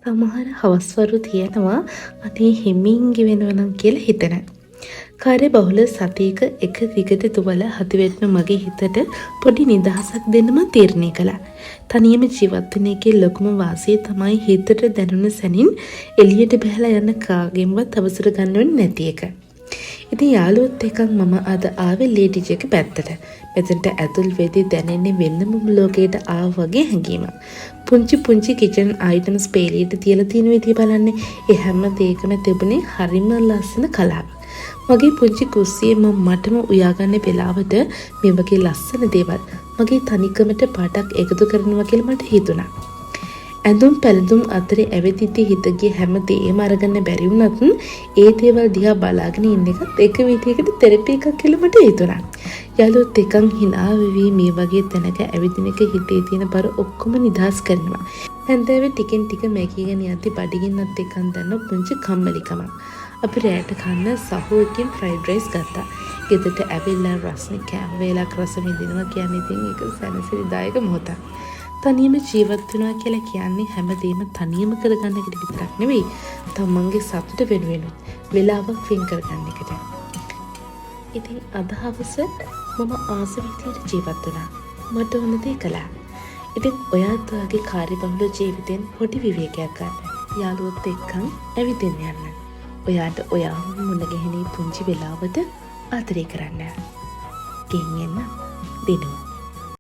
සමහර හවස්වරු තියෙනවා අනේ හිමින් ගෙවෙනවා නම් කියලා හිතන. කාර්ය බහුල සතියක එක දිගට දුවලා හදිවෙන්න මගේ හිතට පොඩි නිදහසක් දෙන්නම තීරණය කළා. තනියම ජීවත් වෙන එකේ ලොකුම වාසිය තමයි හිතට දැනුණ සැනින් එළියට බහලා යන කාගෙන්වත් අවසර ගන්නවෙන්නේ නැති එක. ඉතින් යාළුවොත් එක්ක මම අද ආවේ ලේඩිජ් එක පැත්තට. මෙතනට ඇතුල් වෙදී දැනෙන්නේ වෙනම ලෝකයකට ආව වගේ හැඟීමක්. පුංචි කිචන් අයිටම්ස් පේලියට තියලා තියෙන විදිය බලන්න. ඒ හැම දෙයකම තිබුණේ හරිම ලස්සන කලාවක්. මගේ පුංචි කුස්සියේ මටම උයාගන්න වෙලාවට මේ වගේ ලස්සන දේවල් මගේ තනිකමට පාටක් එකතු කරනවා කියලා මට හිතුණා. ඇඳුම් පැළඳුම් අතරේ ඇවිදිද්දී හිත ගිය හැම දෙයක්ම අරගන්න බැරි වුණත් ඒ දේවල් දිහා බලාගෙන ඉන්න එකත් එක විදිහකට තෙරපි එකක් කියලා මට හිතුණා. යාළුවොත් එක්කන් hina වෙවි මේ වගේ තැනක ඇවිදින එක හිතේ තියෙන බර ඔක්කොම නිදහස් කරනවා. හැන්දෑවේ ටිකෙන් ටික මැකීගෙන යද්දි බඩගින්නත් එක්කන් දැන්න පුංචි කම්මැලිකමක්. අපි රැට කන්න සහෝකින් ෆ්‍රයිඩ් රයිස් ගත්තා. ගෙදරට ඇවිල්ලා රස්නේ කෑම වේලක් රස විඳිනවා කියන්නේ ඉතින් ඒක සැනසෙලිදායක මොහොතක්. තනියම ජීවත් වෙනවා කියලා කියන්නේ හැමදේම තනියම කරගන්න එකට විතරක් නෙවෙයි. තමන්ගේ සතුට වෙනුවෙනුත් වෙලාවක් වෙන් කරගන්න එකට. ඉතින් අද හවස මම ආස විදියට ජීවත් වුණා. මට ඕන දේ කළා. ඉතින් ඔයාත් ඔයාගේ කාර්යබහුල ජීවිතෙන් පොඩි විවේකයක් ගන්න. යාළුවොත් එක්කන් ඇවිදින්න යන්න. ඔයාට ඔයාම මුණ ගැහෙන පුංචි වෙලාවට ආදරය කරන්න. ගෙන් එන්න දිනුවා.